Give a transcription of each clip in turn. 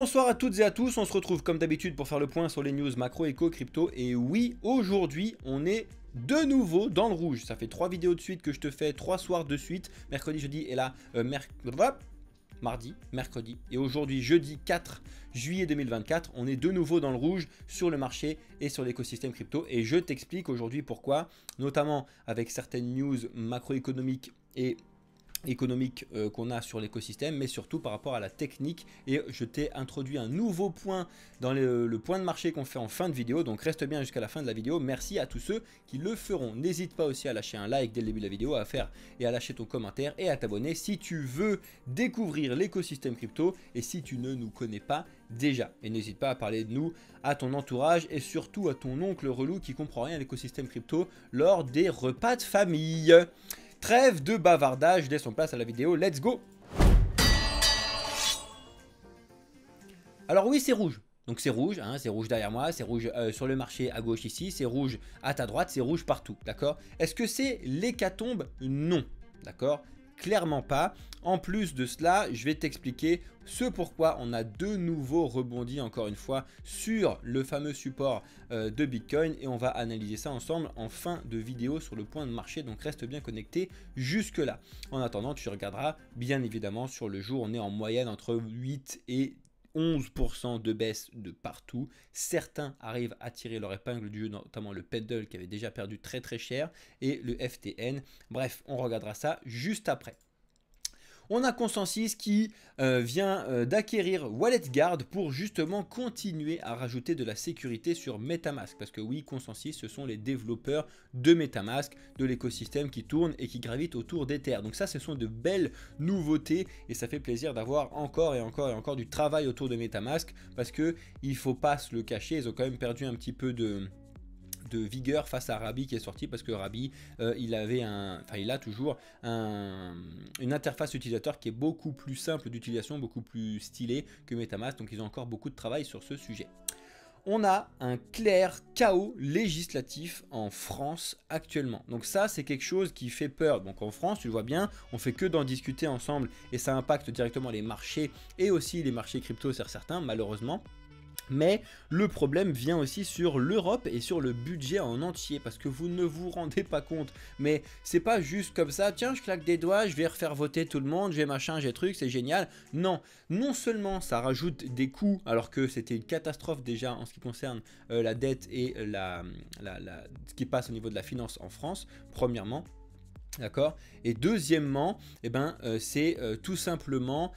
Bonsoir à toutes et à tous, on se retrouve comme d'habitude pour faire le point sur les news macro, éco, crypto. Et oui, aujourd'hui, on est de nouveau dans le rouge. Ça fait 3 vidéos de suite que je te fais, 3 soirs de suite, mercredi, jeudi et là, mardi, mercredi. Et aujourd'hui, jeudi 4 juillet 2024, on est de nouveau dans le rouge sur le marché et sur l'écosystème crypto. Et je t'explique aujourd'hui pourquoi, notamment avec certaines news macroéconomiques et économique qu'on a sur l'écosystème, mais surtout par rapport à la technique. Et je t'ai introduit un nouveau point dans le point de marché qu'on fait en fin de vidéo, donc reste bien jusqu'à la fin de la vidéo. Merci à tous ceux qui le feront. N'hésite pas aussi à lâcher un like dès le début de la vidéo, à faire et à lâcher ton commentaire et à t'abonner si tu veux découvrir l'écosystème crypto et si tu ne nous connais pas déjà. Et n'hésite pas à parler de nous à ton entourage et surtout à ton oncle relou qui comprend rien à l'écosystème crypto lors des repas de famille. Trêve de bavardage, laissons place à la vidéo, let's go. Alors oui, c'est rouge. Donc c'est rouge, hein, c'est rouge derrière moi, c'est rouge sur le marché à gauche ici, c'est rouge à ta droite, c'est rouge partout, d'accord? Est-ce que c'est l'hécatombe? Non, d'accord? Clairement pas. En plus de cela, je vais t'expliquer ce pourquoi on a de nouveau rebondi encore une fois sur le fameux support de Bitcoin et on va analyser ça ensemble en fin de vidéo sur le point de marché, donc reste bien connecté jusque là. En attendant, tu regarderas bien évidemment sur le jour, on est en moyenne entre 8 et 11% de baisse de partout. Certains arrivent à tirer leur épingle du jeu, notamment le Pendle qui avait déjà perdu très très cher et le FTN. Bref, on regardera ça juste après. On a Consensus qui vient d'acquérir WalletGuard pour justement continuer à rajouter de la sécurité sur MetaMask. Parce que oui, Consensus, ce sont les développeurs de MetaMask, de l'écosystème qui tourne et qui gravite autour d'Ether. Donc ça, ce sont de belles nouveautés et ça fait plaisir d'avoir encore et encore et encore du travail autour de MetaMask. Parce qu'il ne faut pas se le cacher, ils ont quand même perdu un petit peu de vigueur face à Rabby qui est sorti parce que Rabby il a toujours une interface utilisateur qui est beaucoup plus simple d'utilisation, beaucoup plus stylée que MetaMask, donc ils ont encore beaucoup de travail sur ce sujet. On a un clair chaos législatif en France actuellement. Donc ça, c'est quelque chose qui fait peur. Donc en France, tu le vois bien, on fait que d'en discuter ensemble et ça impacte directement les marchés et aussi les marchés crypto sur certains, malheureusement. Mais le problème vient aussi sur l'Europe et sur le budget en entier parce que vous ne vous rendez pas compte. Mais c'est pas juste comme ça, tiens je claque des doigts, je vais refaire voter tout le monde, j'ai machin, j'ai truc, c'est génial. Non, non seulement ça rajoute des coûts alors que c'était une catastrophe déjà en ce qui concerne la dette et ce qui passe au niveau de la finance en France, premièrement. D'accord. Et deuxièmement, c'est tout simplement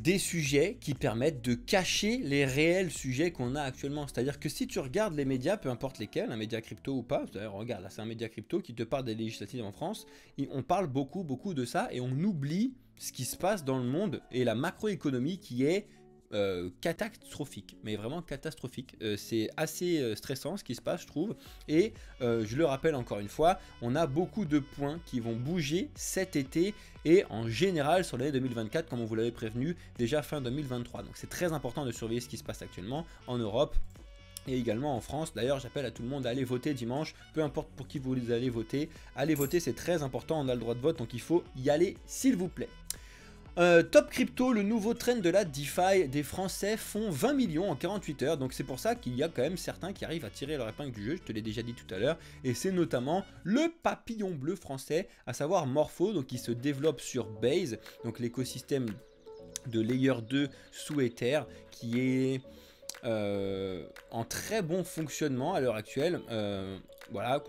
des sujets qui permettent de cacher les réels sujets qu'on a actuellement. C'est-à-dire que si tu regardes les médias, peu importe lesquels, un média crypto ou pas, d'ailleurs regarde là c'est un média crypto qui te parle des législatives en France, on parle beaucoup de ça et on oublie ce qui se passe dans le monde et la macroéconomie qui est catastrophique, mais vraiment catastrophique. C'est assez stressant ce qui se passe je trouve et je le rappelle encore une fois, on a beaucoup de points qui vont bouger cet été et en général sur l'année 2024 comme on vous l'avait prévenu déjà fin 2023, donc c'est très important de surveiller ce qui se passe actuellement en Europe et également en France. D'ailleurs j'appelle à tout le monde à aller voter dimanche, peu importe pour qui vous allez voter, c'est très important, on a le droit de vote donc il faut y aller s'il vous plaît. Top Crypto, le nouveau trend de la DeFi, des Français font 20 millions en 48 heures, donc c'est pour ça qu'il y a quand même certains qui arrivent à tirer leur épingle du jeu, je te l'ai déjà dit tout à l'heure, et c'est notamment le papillon bleu français, à savoir Morpho, donc qui se développe sur Base, donc l'écosystème de Layer 2 sous Ether, qui est en très bon fonctionnement à l'heure actuelle, voilà,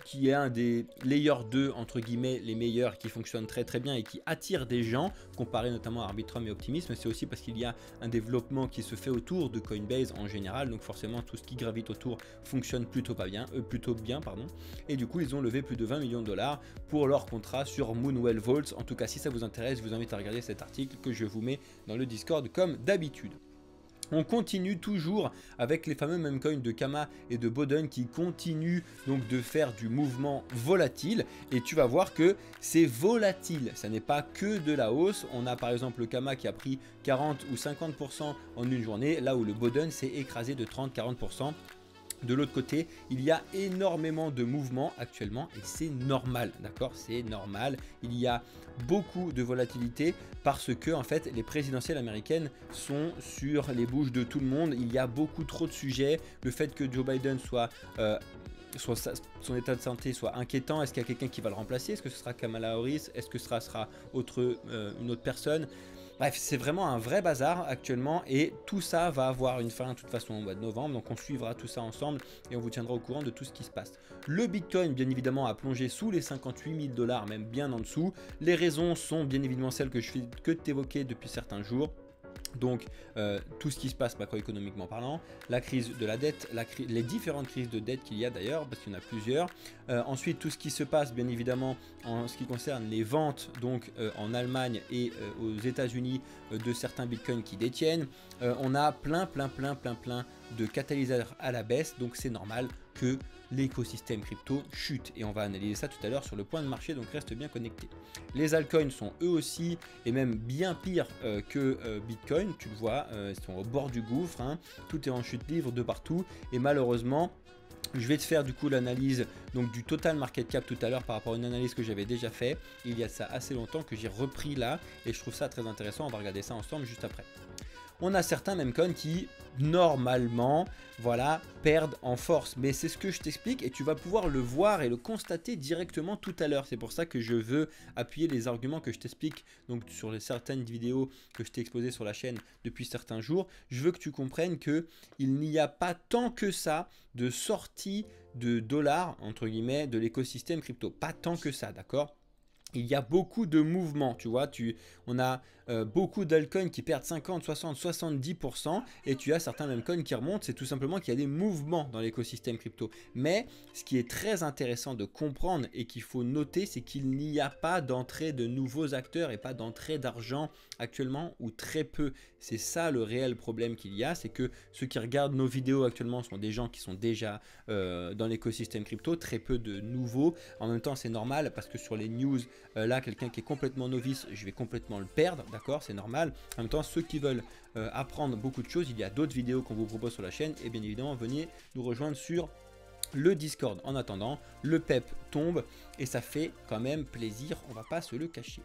qui est un des Layer 2 entre guillemets les meilleurs, qui fonctionne très très bien et qui attire des gens comparé notamment à Arbitrum et Optimism. C'est aussi parce qu'il y a un développement qui se fait autour de Coinbase en général, donc forcément tout ce qui gravite autour fonctionne plutôt bien pardon. Et du coup ils ont levé plus de 20 millions de dollars pour leur contrat sur Moonwell Vaults. En tout cas si ça vous intéresse, je vous invite à regarder cet article que je vous mets dans le Discord comme d'habitude. On continue toujours avec les fameux meme coins de Kama et de Boden qui continuent donc de faire du mouvement volatile et tu vas voir que c'est volatile, ça n'est pas que de la hausse. On a par exemple le Kama qui a pris 40 ou 50% en une journée, là où le Boden s'est écrasé de 30-40%. De l'autre côté, il y a énormément de mouvements actuellement et c'est normal, d'accord? C'est normal. Il y a beaucoup de volatilité parce que en fait, les présidentielles américaines sont sur les bouches de tout le monde. Il y a beaucoup trop de sujets. Le fait que Joe Biden soit son état de santé soit inquiétant. Est-ce qu'il y a quelqu'un qui va le remplacer? Est-ce que ce sera Kamala Harris? Est-ce que ce sera une autre personne? Bref, c'est vraiment un vrai bazar actuellement et tout ça va avoir une fin de toute façon au mois de novembre. Donc on suivra tout ça ensemble et on vous tiendra au courant de tout ce qui se passe. Le Bitcoin, bien évidemment, a plongé sous les 58 000 $, même bien en dessous. Les raisons sont bien évidemment celles que je fais que t'évoquer depuis certains jours. Donc tout ce qui se passe macroéconomiquement parlant, la crise de la dette, les différentes crises de dette qu'il y a d'ailleurs, parce qu'il y en a plusieurs. Ensuite tout ce qui se passe bien évidemment en ce qui concerne les ventes donc en Allemagne et aux États-Unis de certains bitcoins qui détiennent. On a plein de catalyseurs à la baisse, donc c'est normal que l'écosystème crypto chute et on va analyser ça tout à l'heure sur le point de marché, donc reste bien connecté. Les altcoins sont eux aussi et même bien pire que Bitcoin, tu le vois, ils sont au bord du gouffre, hein. Tout est en chute libre de partout et malheureusement je vais te faire du coup l'analyse donc du total market cap tout à l'heure par rapport à une analyse que j'avais déjà fait il y a ça assez longtemps que j'ai repris là et je trouve ça très intéressant. On va regarder ça ensemble juste après. On a certains memcoins qui normalement voilà perdent en force, mais c'est ce que je t'explique et tu vas pouvoir le voir et le constater directement tout à l'heure. C'est pour ça que je veux appuyer les arguments que je t'explique donc sur certaines vidéos que je t'ai exposées sur la chaîne depuis certains jours. Je veux que tu comprennes que il n'y a pas tant que ça de sortie de dollars entre guillemets de l'écosystème crypto, pas tant que ça, d'accord? Il y a beaucoup de mouvements, tu vois, on a beaucoup d'altcoins qui perdent 50, 60, 70% et tu as certains memcoins qui remontent. C'est tout simplement qu'il y a des mouvements dans l'écosystème crypto. Mais ce qui est très intéressant de comprendre et qu'il faut noter, c'est qu'il n'y a pas d'entrée de nouveaux acteurs et pas d'entrée d'argent actuellement ou très peu. C'est ça le réel problème qu'il y a, c'est que ceux qui regardent nos vidéos actuellement sont des gens qui sont déjà dans l'écosystème crypto, très peu de nouveaux. En même temps, c'est normal parce que sur les news, là, quelqu'un qui est complètement novice, je vais complètement le perdre, d'accord, c'est normal. En même temps, ceux qui veulent apprendre beaucoup de choses, il y a d'autres vidéos qu'on vous propose sur la chaîne et bien évidemment, venez nous rejoindre sur le Discord. En attendant, le PEP tombe et ça fait quand même plaisir, on va pas se le cacher.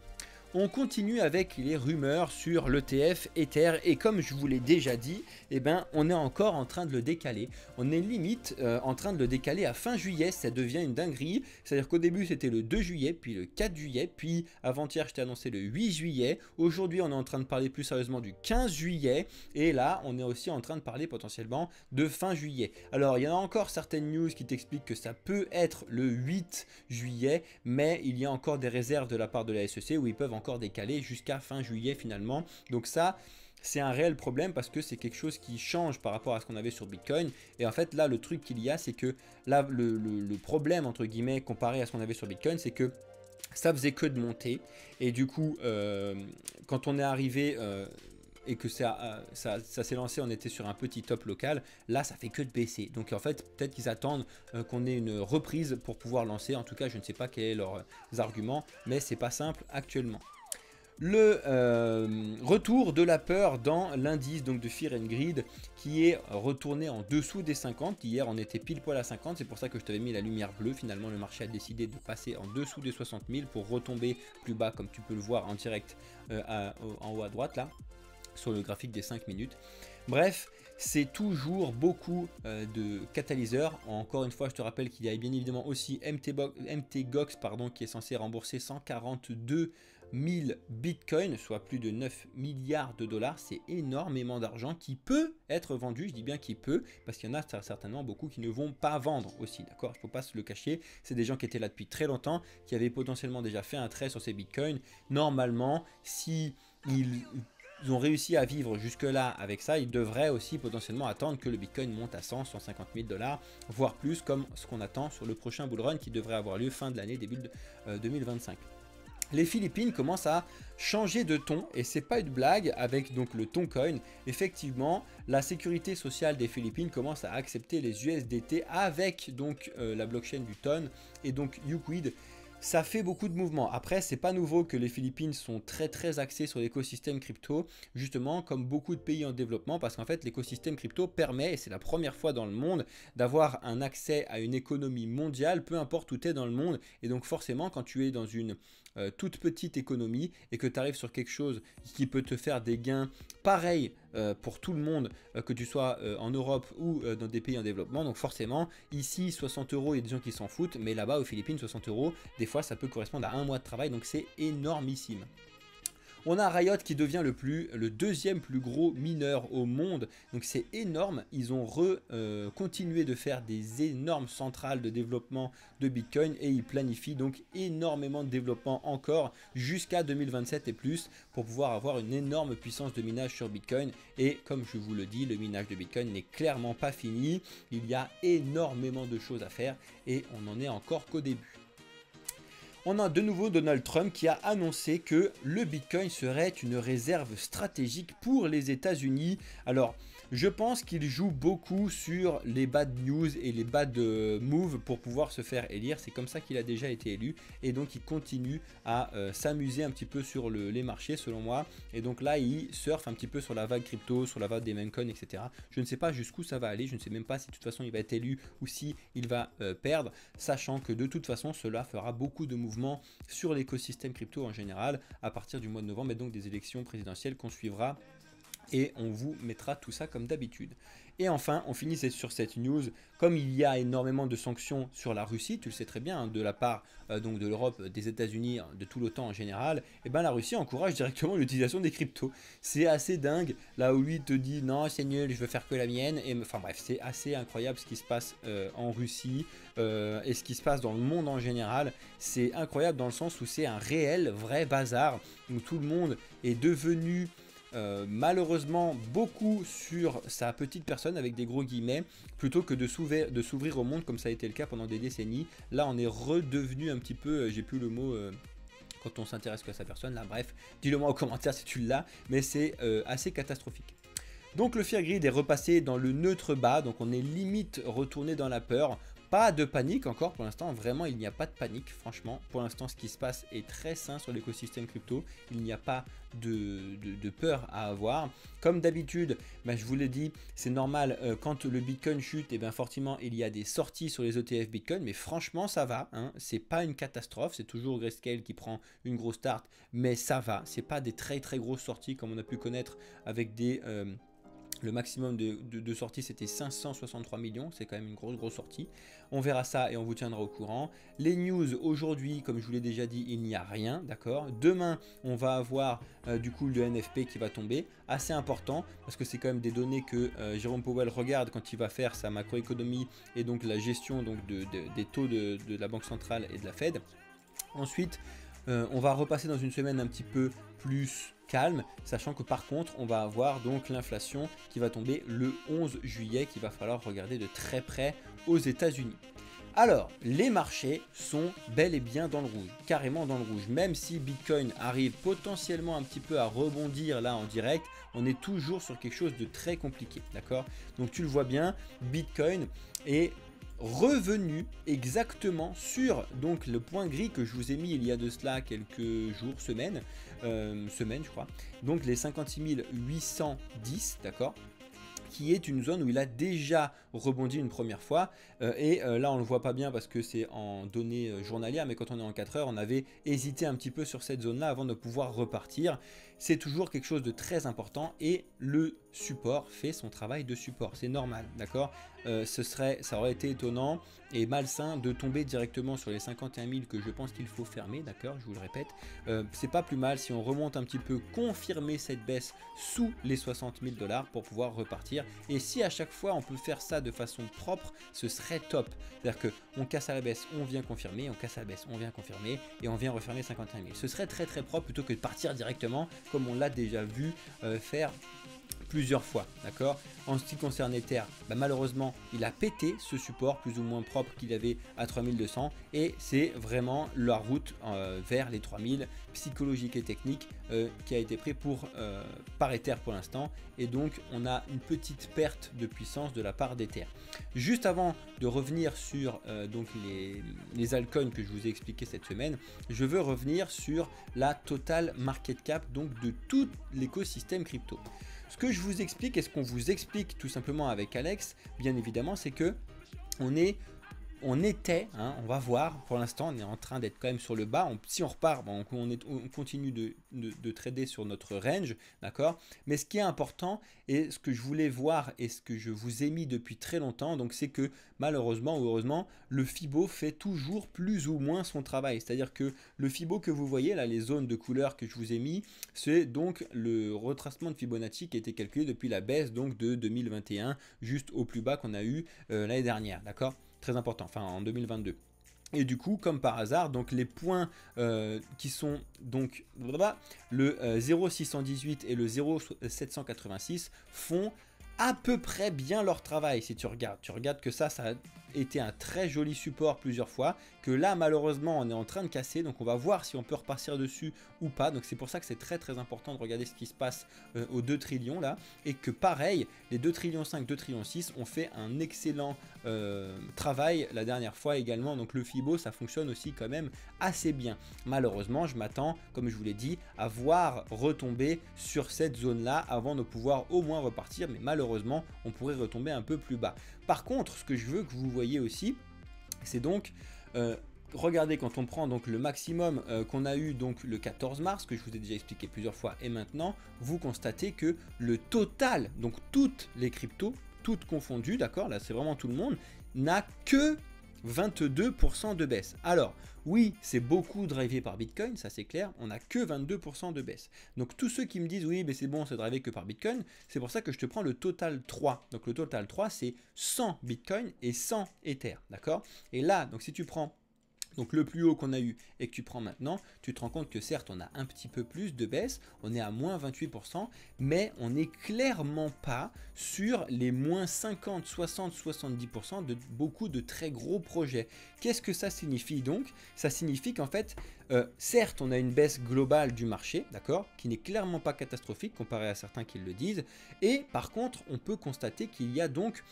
On continue avec les rumeurs sur l'ETF Ether et comme je vous l'ai déjà dit, eh ben, on est encore en train de le décaler. On est limite en train de le décaler à fin juillet, ça devient une dinguerie. C'est-à-dire qu'au début c'était le 2 juillet, puis le 4 juillet, puis avant-hier je t'ai annoncé le 8 juillet. Aujourd'hui on est en train de parler plus sérieusement du 15 juillet et là on est aussi en train de parler potentiellement de fin juillet. Alors il y en a encore certaines news qui t'expliquent que ça peut être le 8 juillet, mais il y a encore des réserves de la part de la SEC où ils peuvent encore décalé jusqu'à fin juillet finalement. Donc ça c'est un réel problème parce que c'est quelque chose qui change par rapport à ce qu'on avait sur Bitcoin. Et en fait là le truc qu'il y a c'est que là le problème entre guillemets comparé à ce qu'on avait sur Bitcoin, c'est que ça faisait que de monter et du coup quand on est arrivé et que ça s'est lancé, on était sur un petit top local, là ça fait que de baisser. Donc en fait peut-être qu'ils attendent qu'on ait une reprise pour pouvoir lancer. En tout cas je ne sais pas quels sont leurs arguments, mais c'est pas simple actuellement. Le retour de la peur dans l'indice donc de Fear and Greed qui est retourné en dessous des 50. Hier on était pile poil à 50, c'est pour ça que je t'avais mis la lumière bleue. Finalement le marché a décidé de passer en dessous des 60 000 pour retomber plus bas comme tu peux le voir en direct en haut à droite là sur le graphique des 5 minutes. Bref, c'est toujours beaucoup de catalyseurs. Encore une fois, je te rappelle qu'il y a bien évidemment aussi MTGOX qui est censé rembourser 142 000 bitcoins, soit plus de 9 milliards de dollars. C'est énormément d'argent qui peut être vendu. Je dis bien qui peut, parce qu'il y en a certainement beaucoup qui ne vont pas vendre aussi. D'accord, il ne faut pas se le cacher. C'est des gens qui étaient là depuis très longtemps, qui avaient potentiellement déjà fait un trait sur ces bitcoins. Normalement, si ils ont réussi à vivre jusque là avec ça, ils devraient aussi potentiellement attendre que le bitcoin monte à 100, 150 000 dollars, voire plus, comme ce qu'on attend sur le prochain bull run qui devrait avoir lieu fin de l'année, début de 2025. Les Philippines commencent à changer de ton et c'est pas une blague avec donc le Toncoin. Effectivement, la sécurité sociale des Philippines commence à accepter les USDT avec donc la blockchain du Ton et donc Uquid ça fait beaucoup de mouvements. Après, c'est pas nouveau que les Philippines sont très axés sur l'écosystème crypto, justement comme beaucoup de pays en développement, parce qu'en fait l'écosystème crypto permet, et c'est la première fois dans le monde, d'avoir un accès à une économie mondiale, peu importe où tu es dans le monde. Et donc forcément, quand tu es dans une toute petite économie et que tu arrives sur quelque chose qui peut te faire des gains pareils pour tout le monde, que tu sois en Europe ou dans des pays en développement. Donc forcément, ici 60 euros, il y a des gens qui s'en foutent, mais là-bas aux Philippines, 60 euros, des fois ça peut correspondre à un mois de travail, donc c'est énormissime. On a Riot qui devient le deuxième plus gros mineur au monde, donc c'est énorme. Ils ont continué de faire des énormes centrales de développement de Bitcoin et ils planifient donc énormément de développement encore jusqu'à 2027 et plus pour pouvoir avoir une énorme puissance de minage sur Bitcoin. Et comme je vous le dis, le minage de Bitcoin n'est clairement pas fini. Il y a énormément de choses à faire et on n'en est encore qu'au début. On a de nouveau Donald Trump qui a annoncé que le Bitcoin serait une réserve stratégique pour les États-Unis. Alors, je pense qu'il joue beaucoup sur les bad news et les bad moves pour pouvoir se faire élire. C'est comme ça qu'il a déjà été élu et donc il continue à s'amuser un petit peu sur les marchés selon moi. Et donc là, il surfe un petit peu sur la vague crypto, sur la vague des meme coins, etc. Je ne sais pas jusqu'où ça va aller. Je ne sais même pas si de toute façon il va être élu ou si il va perdre, sachant que de toute façon cela fera beaucoup de mouvements sur l'écosystème crypto en général à partir du mois de novembre et donc des élections présidentielles qu'on suivra. Et on vous mettra tout ça comme d'habitude. Et enfin, on finit sur cette news. Comme il y a énormément de sanctions sur la Russie, tu le sais très bien, hein, de la part donc de l'Europe, des États-Unis, de tout l'OTAN en général, et ben la Russie encourage directement l'utilisation des cryptos. C'est assez dingue, là où lui te dit non, c'est nul, je veux faire que la mienne. Et enfin bref, c'est assez incroyable ce qui se passe en Russie et ce qui se passe dans le monde en général. C'est incroyable dans le sens où c'est un réel, vrai bazar où tout le monde est devenu malheureusement beaucoup sur sa petite personne avec des gros guillemets plutôt que de s'ouvrir au monde comme ça a été le cas pendant des décennies. Là on est redevenu un petit peu, j'ai plus le mot quand on s'intéresse qu'à sa personne, là bref, dis-le moi en commentaire si tu l'as, mais c'est assez catastrophique. Donc le Fear Grid est repassé dans le neutre bas, donc on est limite retourné dans la peur. Pas de panique encore pour l'instant, vraiment il n'y a pas de panique, franchement. Pour l'instant ce qui se passe est très sain sur l'écosystème crypto, il n'y a pas de peur à avoir. Comme d'habitude, je vous l'ai dit, c'est normal, quand le Bitcoin chute, et bien forcément il y a des sorties sur les ETF Bitcoin, mais franchement ça va, hein, c'est pas une catastrophe, c'est toujours Grayscale qui prend une grosse start, mais ça va, c'est pas des très grosses sorties comme on a pu connaître avec des... le maximum de sorties c'était 563 millions, c'est quand même une grosse sortie. On verra ça et on vous tiendra au courant. Les news aujourd'hui, comme je vous l'ai déjà dit, il n'y a rien, d'accord. Demain, on va avoir du coup le NFP qui va tomber, assez important parce que c'est quand même des données que Jérôme Powell regarde quand il va faire sa macroéconomie et donc la gestion donc, des taux de la Banque centrale et de la Fed. Ensuite, on va repasser dans une semaine un petit peu plus calme, sachant que par contre on va avoir donc l'inflation qui va tomber le 11 juillet qu'il va falloir regarder de très près aux États-Unis. Alors, les marchés sont bel et bien dans le rouge, carrément dans le rouge. Même si Bitcoin arrive potentiellement un petit peu à rebondir là en direct, on est toujours sur quelque chose de très compliqué, d'accord? Donc tu le vois bien, Bitcoin est revenu exactement sur donc le point gris que je vous ai mis il y a de cela quelques jours, semaines je crois, donc les 56 810, d'accord, qui est une zone où il a déjà rebondi une première fois là on le voit pas bien parce que c'est en données journalières, mais quand on est en 4 heures on avait hésité un petit peu sur cette zone là avant de pouvoir repartir. C'est toujours quelque chose de très important et le support fait son travail de support, c'est normal, d'accord. Ça aurait été étonnant et malsain de tomber directement sur les 51 000 que je pense qu'il faut fermer, d'accord, je vous le répète. C'est pas plus mal si on remonte un petit peu, confirmer cette baisse sous les 60 000 $ pour pouvoir repartir. Et si à chaque fois on peut faire ça de façon propre, ce serait top. C'est-à-dire qu'on casse à la baisse, on vient confirmer, on casse à la baisse, on vient confirmer et on vient refermer 51 000. Ce serait très propre plutôt que de partir directement comme on l'a déjà vu faire plusieurs fois, d'accord. En ce qui concerne Ether, bah malheureusement, il a pété ce support plus ou moins propre qu'il avait à 3200 et c'est vraiment la route vers les 3000 psychologique et technique qui a été pris par Ether pour l'instant, et donc on a une petite perte de puissance de la part d'Ether. Juste avant de revenir sur donc les altcoins que je vous ai expliqué cette semaine, je veux revenir sur la total market cap donc de tout l'écosystème crypto. Ce que je vous explique et ce qu'on vous explique tout simplement avec Alex, bien évidemment, c'est que on était, hein, on va voir, pour l'instant on est en train d'être quand même sur le bas, si on repart, bon, on continue de trader sur notre range, d'accord. Mais ce qui est important et ce que je voulais voir et ce que je vous ai mis depuis très longtemps, donc c'est que malheureusement ou heureusement, le Fibo fait toujours plus ou moins son travail. C'est-à-dire que le Fibo que vous voyez là, les zones de couleur que je vous ai mis, c'est donc le retracement de Fibonacci qui a été calculé depuis la baisse donc de 2021 juste au plus bas qu'on a eu l'année dernière, d'accord. Très important, enfin en 2022. Et du coup, comme par hasard, donc les points qui sont donc le 0,618 et le 0,786 font à peu près bien leur travail. Si tu regardes que ça a été un très joli support plusieurs fois, que là malheureusement on est en train de casser, donc on va voir si on peut repartir dessus ou pas. Donc c'est pour ça que c'est très important de regarder ce qui se passe aux 2 trillions là, et que pareil, les 2 trillions 5, 2 trillions 6 ont fait un excellent travail la dernière fois également. Donc le Fibo, ça fonctionne aussi quand même assez bien. Malheureusement, je m'attends, comme je vous l'ai dit, à voir retomber sur cette zone là avant de pouvoir au moins repartir, mais malheureusement on pourrait retomber un peu plus bas. Par contre, ce que je veux que vous voyez aussi, c'est donc regardez, quand on prend donc le maximum qu'on a eu donc le 14 mars, que je vous ai déjà expliqué plusieurs fois, et maintenant vous constatez que le total, donc toutes les cryptos, toutes confondues, d'accord, là c'est vraiment tout le monde, n'a que 22% de baisse. Alors oui, c'est beaucoup drivé par Bitcoin, ça c'est clair, on n'a que 22% de baisse. Donc tous ceux qui me disent oui mais c'est bon, c'est drivé que par Bitcoin, c'est pour ça que je te prends le total 3. Donc le total 3 c'est 100 Bitcoin et 100 Ether, d'accord. Et là, donc si tu prends donc le plus haut qu'on a eu et que tu prends maintenant, tu te rends compte que certes on a un petit peu plus de baisse, on est à moins 28%, mais on n'est clairement pas sur les moins 50, 60, 70% de beaucoup de très gros projets. Qu'est-ce que ça signifie donc? Ça signifie qu'en fait, certes on a une baisse globale du marché, d'accord, qui n'est clairement pas catastrophique comparé à certains qui le disent, et par contre on peut constater qu'il y a donc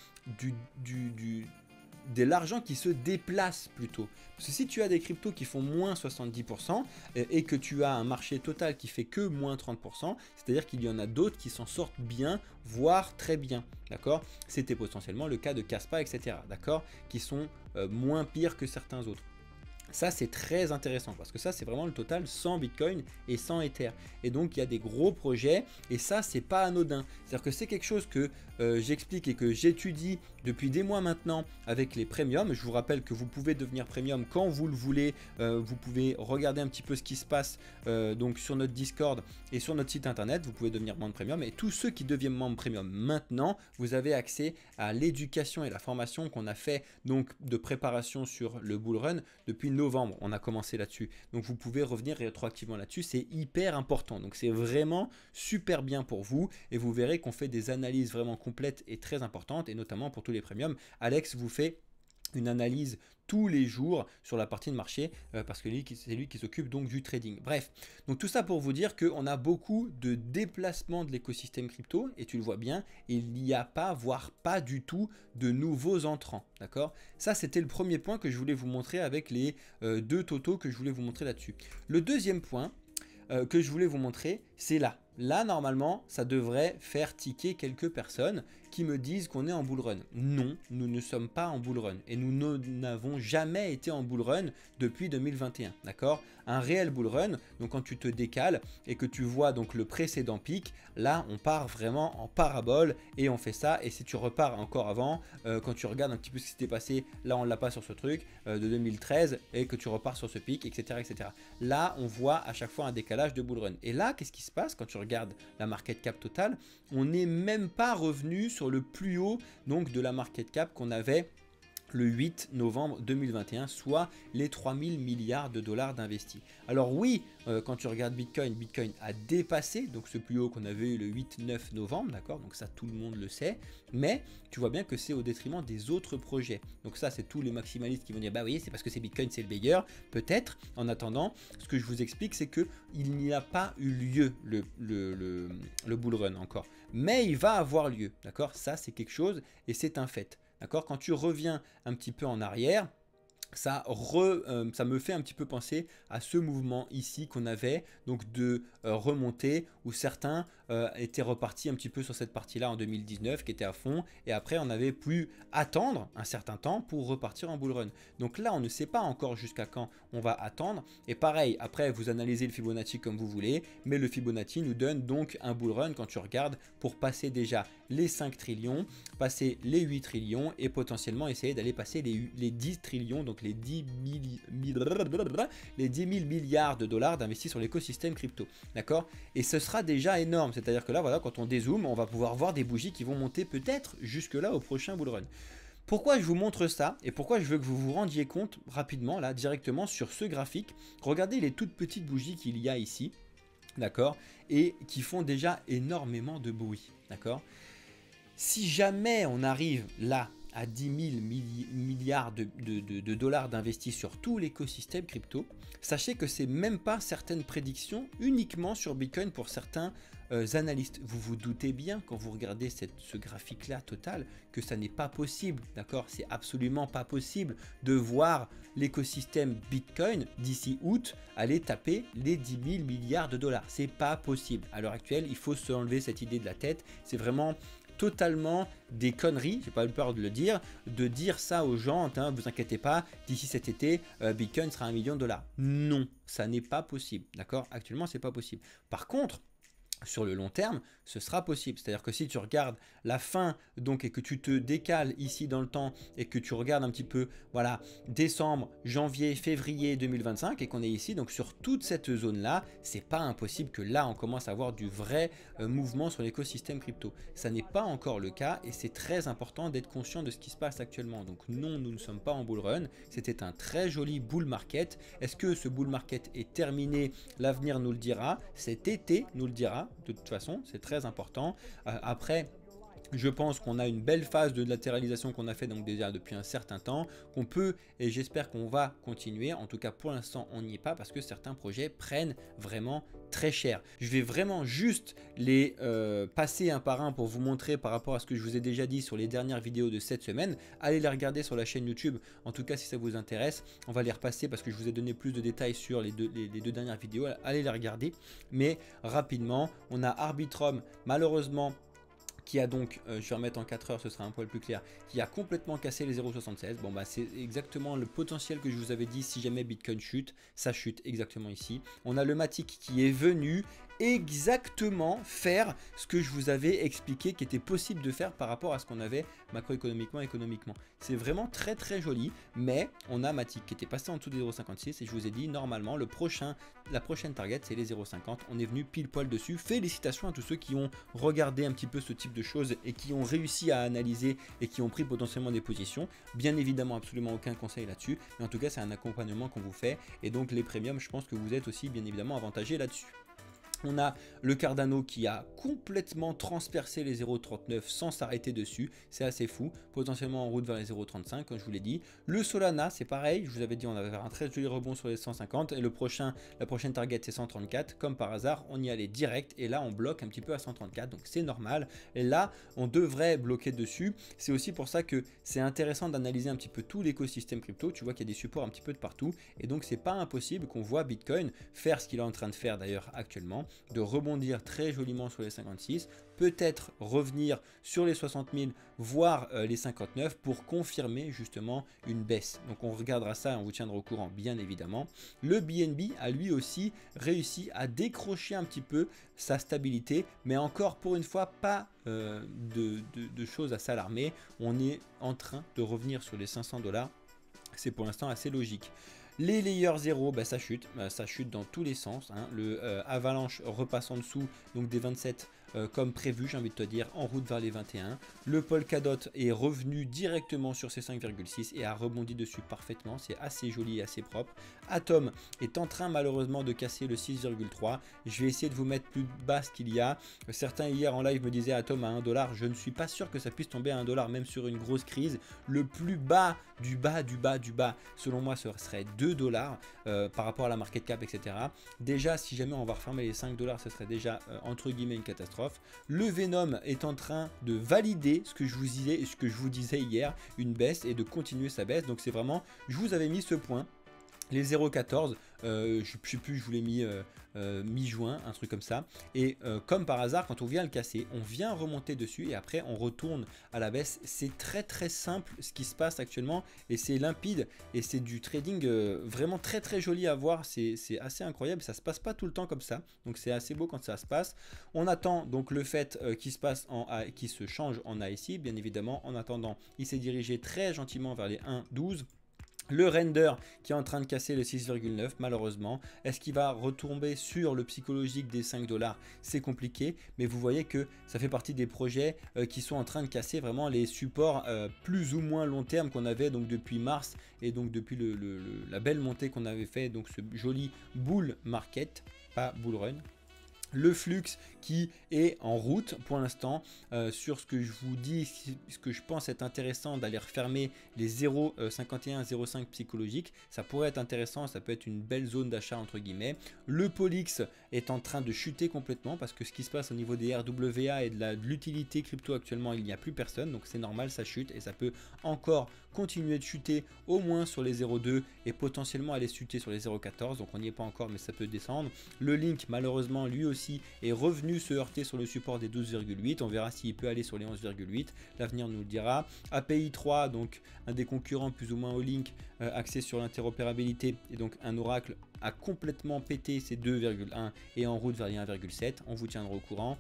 de l'argent qui se déplace plutôt. Parce que si tu as des cryptos qui font moins 70% et que tu as un marché total qui fait que moins 30%, c'est-à-dire qu'il y en a d'autres qui s'en sortent bien, voire très bien, d'accord. C'était potentiellement le cas de Kaspa, etc., d'accord, qui sont moins pires que certains autres. Ça c'est très intéressant parce que ça c'est vraiment le total sans Bitcoin et sans Ether, et donc il y a des gros projets et ça c'est pas anodin. C'est-à-dire que c'est quelque chose que j'explique et que j'étudie depuis des mois maintenant avec les premiums. Je vous rappelle que vous pouvez devenir premium quand vous le voulez, vous pouvez regarder un petit peu ce qui se passe donc sur notre Discord et sur notre site internet, vous pouvez devenir membre premium, et tous ceux qui deviennent membre premium maintenant, vous avez accès à l'éducation et la formation qu'on a fait donc de préparation sur le bull run depuis novembre, on a commencé là-dessus, donc vous pouvez revenir rétroactivement là-dessus, c'est hyper important, donc c'est vraiment super bien pour vous, et vous verrez qu'on fait des analyses vraiment complètes et très importantes, et notamment pour tous les premiums. Alex vous fait une analyse tous les jours sur la partie de marché parce que c'est lui qui s'occupe donc du trading. Bref, donc tout ça pour vous dire qu'on a beaucoup de déplacements de l'écosystème crypto, et tu le vois bien, il n'y a pas, voire pas du tout de nouveaux entrants, d'accord. Ça c'était le premier point que je voulais vous montrer avec les deux totaux que je voulais vous montrer là-dessus. Le deuxième point que je voulais vous montrer, c'est là. Là, normalement, ça devrait faire ticker quelques personnes qui me disent qu'on est en bull run. Non, nous ne sommes pas en bull run et nous n'avons jamais été en bull run depuis 2021, d'accord. Un réel bull run, donc quand tu te décales et que tu vois donc le précédent pic, là on part vraiment en parabole et on fait ça. Et si tu repars encore avant, quand tu regardes un petit peu ce qui s'était passé, là on l'a pas sur ce truc de 2013, et que tu repars sur ce pic, etc., etc. Là on voit à chaque fois un décalage de bull run. Et là qu'est-ce qui se passe quand tu regarde la market cap totale? On n'est même pas revenu sur le plus haut donc de la market cap qu'on avait le 8 novembre 2021, soit les 3000 milliards de dollars d'investis. Alors oui, quand tu regardes Bitcoin, Bitcoin a dépassé donc ce plus haut qu'on avait eu le 8-9 novembre, d'accord, donc ça tout le monde le sait, mais tu vois bien que c'est au détriment des autres projets. Donc ça c'est tous les maximalistes qui vont dire bah oui c'est parce que c'est Bitcoin c'est le meilleur, peut-être. En attendant, ce que je vous explique c'est que il n'y a pas eu lieu le bull run encore, mais il va avoir lieu, d'accord, ça c'est quelque chose et c'est un fait. D'accord, quand tu reviens un petit peu en arrière, ça me fait un petit peu penser à ce mouvement ici qu'on avait, donc de remonter où certains étaient repartis un petit peu sur cette partie-là en 2019 qui était à fond et après on avait pu attendre un certain temps pour repartir en bull run. Donc là on ne sait pas encore jusqu'à quand on va attendre et pareil après vous analysez le Fibonacci comme vous voulez, mais le Fibonacci nous donne donc un bull run quand tu regardes pour passer déjà les 5 trillions, passer les 8 trillions et potentiellement essayer d'aller passer les 10 trillions, donc les 10 000 milliards de dollars d'investis sur l'écosystème crypto, d'accord, et ce sera déjà énorme, c'est-à-dire que là voilà quand on dézoome on va pouvoir voir des bougies qui vont monter peut-être jusque là au prochain bull run. Pourquoi je vous montre ça et pourquoi je veux que vous vous rendiez compte rapidement là directement sur ce graphique, regardez les toutes petites bougies qu'il y a ici, d'accord, et qui font déjà énormément de bruit, d'accord. Si jamais on arrive là à 10 000 milliards de dollars d'investis sur tout l'écosystème crypto, sachez que c'est même pas certaines prédictions uniquement sur Bitcoin pour certains analystes. Vous vous doutez bien quand vous regardez ce graphique là total que ça n'est pas possible, d'accord, c'est absolument pas possible de voir l'écosystème Bitcoin d'ici août aller taper les 10 000 milliards de dollars, c'est pas possible. À l'heure actuelle, il faut se enlever cette idée de la tête, c'est vraiment totalement des conneries, j'ai pas eu peur de le dire, de dire ça aux gens, hein, vous inquiétez pas, d'ici cet été, Bitcoin sera 1 million de dollars. Non, ça n'est pas possible, d'accord, actuellement c'est pas possible. Par contre, sur le long terme, ce sera possible. C'est-à-dire que si tu regardes la fin donc et que tu te décales ici dans le temps et que tu regardes un petit peu, voilà, décembre, janvier, février 2025 et qu'on est ici donc sur toute cette zone-là, c'est pas impossible que là on commence à avoir du vrai mouvement sur l'écosystème crypto. Ça n'est pas encore le cas et c'est très important d'être conscient de ce qui se passe actuellement. Donc non, nous ne sommes pas en bull run. C'était un très joli bull market. Est-ce que ce bull market est terminé? L'avenir nous le dira. Cet été nous le dira. De toute façon, c'est très important. Après, je pense qu'on a une belle phase de latéralisation qu'on a fait donc déjà depuis un certain temps, qu'on peut et j'espère qu'on va continuer. En tout cas, pour l'instant, on n'y est pas parce que certains projets prennent vraiment très cher. Je vais vraiment juste les passer un par un pour vous montrer par rapport à ce que je vous ai déjà dit sur les dernières vidéos de cette semaine. Allez les regarder sur la chaîne YouTube. En tout cas, si ça vous intéresse, on va les repasser parce que je vous ai donné plus de détails sur les deux dernières vidéos. Allez les regarder. Mais rapidement, on a Arbitrum, malheureusement, qui a donc, je vais remettre en 4 heures, ce sera un poil plus clair, qui a complètement cassé les 0,76. Bon bah c'est exactement le potentiel que je vous avais dit si jamais Bitcoin chute, ça chute exactement ici. On a le Matic qui est venu exactement faire ce que je vous avais expliqué qui était possible de faire par rapport à ce qu'on avait macroéconomiquement, économiquement. C'est vraiment très très joli, mais on a Matic qui était passé en dessous des 0,56 et je vous ai dit normalement la prochaine target c'est les 0,50. On est venu pile poil dessus. Félicitations à tous ceux qui ont regardé un petit peu ce type de choses et qui ont réussi à analyser et qui ont pris potentiellement des positions. Bien évidemment absolument aucun conseil là-dessus, mais en tout cas c'est un accompagnement qu'on vous fait et donc les premiums je pense que vous êtes aussi bien évidemment avantagés là-dessus. On a le Cardano qui a complètement transpercé les 0,39 sans s'arrêter dessus, c'est assez fou, potentiellement en route vers les 0,35 comme je vous l'ai dit. Le Solana c'est pareil, je vous avais dit on avait un très joli rebond sur les 150 et la prochaine target c'est 134, comme par hasard on y allait direct et là on bloque un petit peu à 134 donc c'est normal et là on devrait bloquer dessus. C'est aussi pour ça que c'est intéressant d'analyser un petit peu tout l'écosystème crypto, tu vois qu'il y a des supports un petit peu de partout et donc c'est pas impossible qu'on voit Bitcoin faire ce qu'il est en train de faire d'ailleurs actuellement, de rebondir très joliment sur les 56, peut-être revenir sur les 60 000, voire les 59 pour confirmer justement une baisse. Donc on regardera ça et on vous tiendra au courant bien évidemment. Le BNB a lui aussi réussi à décrocher un petit peu sa stabilité, mais encore pour une fois pas de choses à s'alarmer. On est en train de revenir sur les 500 $. C'est pour l'instant assez logique. Les layers 0, ça chute dans tous les sens. Hein. Le Avalanche repasse en dessous donc des 27 comme prévu, j'ai envie de te dire, en route vers les 21. Le Polkadot est revenu directement sur ses 5,6 et a rebondi dessus parfaitement. C'est assez joli et assez propre. Atom est en train malheureusement de casser le 6,3. Je vais essayer de vous mettre plus bas ce qu'il y a. Certains hier en live me disaient Atom à 1$. Je ne suis pas sûr que ça puisse tomber à 1$, même sur une grosse crise. Le plus bas du bas du bas du bas, selon moi, ce serait 2$ par rapport à la market cap, etc. Déjà, si jamais on va refermer les 5$, ce serait déjà entre guillemets une catastrophe. Le Venom est en train de valider ce que je vous disais hier, une baisse, et de continuer sa baisse. Donc c'est vraiment, je vous avais mis ce point. Les 0,14, je ne sais plus, je vous l'ai mis mi-juin, un truc comme ça. Et comme par hasard, quand on vient le casser, on vient remonter dessus et après on retourne à la baisse. C'est très très simple ce qui se passe actuellement et c'est limpide et c'est du trading vraiment très très joli à voir. C'est assez incroyable, ça se passe pas tout le temps comme ça. Donc c'est assez beau quand ça se passe. On attend donc le fait qu'il se change en ASI, bien évidemment. En attendant, il s'est dirigé très gentiment vers les 1,12. Le render qui est en train de casser le 6,9 malheureusement. Est-ce qu'il va retomber sur le psychologique des 5$? C'est compliqué, mais vous voyez que ça fait partie des projets qui sont en train de casser vraiment les supports plus ou moins long terme qu'on avait donc depuis mars et donc depuis la belle montée qu'on avait fait, donc ce joli bull market, pas bull run. Le flux qui est en route pour l'instant sur ce que je vous dis, ce que je pense être intéressant d'aller refermer les 0,51, 0,5 psychologiques. Ça pourrait être intéressant, ça peut être une belle zone d'achat entre guillemets. Le Polix est en train de chuter complètement parce que ce qui se passe au niveau des RWA et de l'utilité crypto actuellement, il n'y a plus personne. Donc c'est normal, ça chute et ça peut encore continuer de chuter au moins sur les 0,2 et potentiellement aller chuter sur les 0,14. Donc on n'y est pas encore mais ça peut descendre. Le Link malheureusement lui aussi est revenu se heurter sur le support des 12,8. On verra s'il peut aller sur les 11,8. L'avenir nous le dira. API 3, donc un des concurrents plus ou moins au Link, axé sur l'interopérabilité et donc un oracle, a complètement pété ses 2,1 et en route vers les 1,7. On vous tiendra au courant.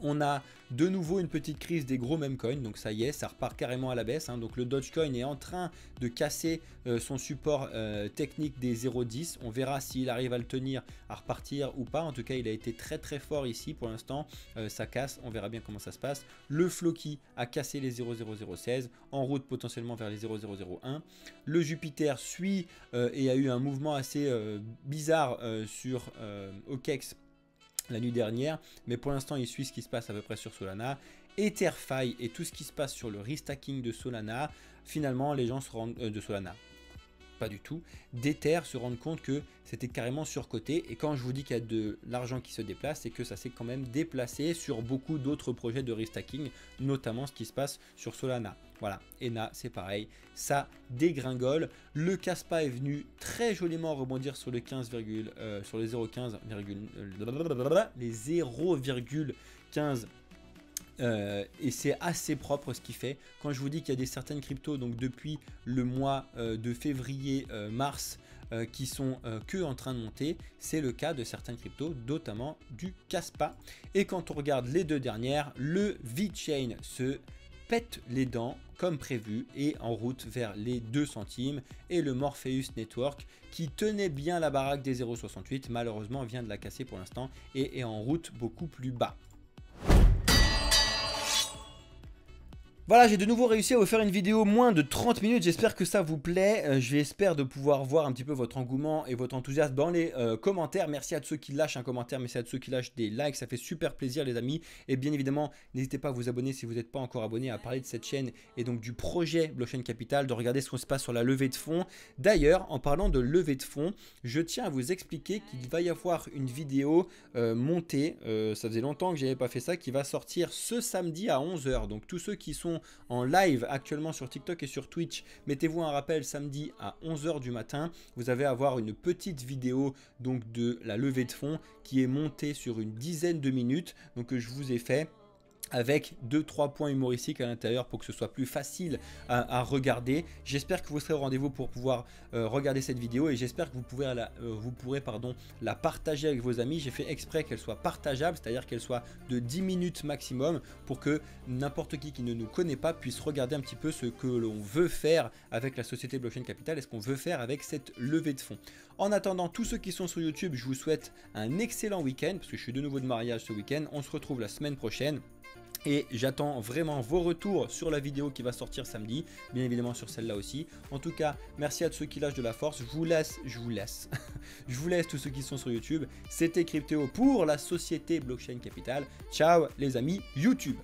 On a de nouveau une petite crise des gros meme coins, donc ça y est, ça repart carrément à la baisse. Donc le Dogecoin est en train de casser son support technique des 0,10. On verra s'il arrive à le tenir, à repartir ou pas. En tout cas, il a été très très fort ici pour l'instant. Ça casse, on verra bien comment ça se passe. Le Floki a cassé les 0,0016, en route potentiellement vers les 0,001. Le Jupiter suit et a eu un mouvement assez bizarre sur OKEx la nuit dernière, mais pour l'instant il suit ce qui se passe à peu près sur Solana. Etherfi et tout ce qui se passe sur le restacking de Solana, finalement les gens se rendent de Solana, pas du tout, d'Ether se rendent compte que c'était carrément surcoté. Et quand je vous dis qu'il y a de l'argent qui se déplace, c'est que ça s'est quand même déplacé sur beaucoup d'autres projets de restacking, notamment ce qui se passe sur Solana. Voilà, ENA c'est pareil, ça dégringole. Le Kaspa est venu très joliment rebondir sur le 15, sur les 0,15, les 0,15. Et c'est assez propre ce qu'il fait. Quand je vous dis qu'il y a certaines cryptos, donc depuis le mois de février-mars, qui sont que en train de monter, c'est le cas de certaines cryptos, notamment du Kaspa. Et quand on regarde les deux dernières, le VeChain se pète les dents comme prévu et en route vers les 2 centimes, et le Morpheus Network qui tenait bien la baraque des 0,68 malheureusement vient de la casser pour l'instant et est en route beaucoup plus bas. Voilà, j'ai de nouveau réussi à vous faire une vidéo moins de 30 minutes, j'espère que ça vous plaît. J'espère de pouvoir voir un petit peu votre engouement et votre enthousiasme dans les commentaires. Merci à tous ceux qui lâchent un commentaire, merci à tous ceux qui lâchent des likes, ça fait super plaisir les amis. Et bien évidemment, n'hésitez pas à vous abonner si vous n'êtes pas encore abonné, à parler de cette chaîne et donc du projet Blockchain Capital, de regarder ce qui se passe sur la levée de fonds. D'ailleurs, en parlant de levée de fonds, je tiens à vous expliquer qu'il va y avoir une vidéo montée, ça faisait longtemps que je n'avais pas fait ça, qui va sortir ce samedi à 11 h. Donc tous ceux qui sont en live actuellement sur TikTok et sur Twitch, mettez-vous un rappel samedi à 11 h du matin. Vous allez avoir une petite vidéo donc de la levée de fonds qui est montée sur une dizaine de minutes, donc que je vous ai fait. avec 2-3 points humoristiques à l'intérieur pour que ce soit plus facile à regarder. J'espère que vous serez au rendez-vous pour pouvoir regarder cette vidéo et j'espère que vous pourrez la partager avec vos amis. J'ai fait exprès qu'elle soit partageable, c'est-à-dire qu'elle soit de 10 minutes maximum pour que n'importe qui ne nous connaît pas puisse regarder un petit peu ce que l'on veut faire avec la société Blockchain Capital et ce qu'on veut faire avec cette levée de fonds. En attendant, tous ceux qui sont sur YouTube, je vous souhaite un excellent week-end parce que je suis de nouveau de mariage ce week-end. On se retrouve la semaine prochaine. Et j'attends vraiment vos retours sur la vidéo qui va sortir samedi, bien évidemment sur celle-là aussi. En tout cas, merci à tous ceux qui lâchent de la force. Je vous laisse je vous laisse tous ceux qui sont sur YouTube. C'était Cryptéo pour la société Blockchain Capital. Ciao les amis YouTube.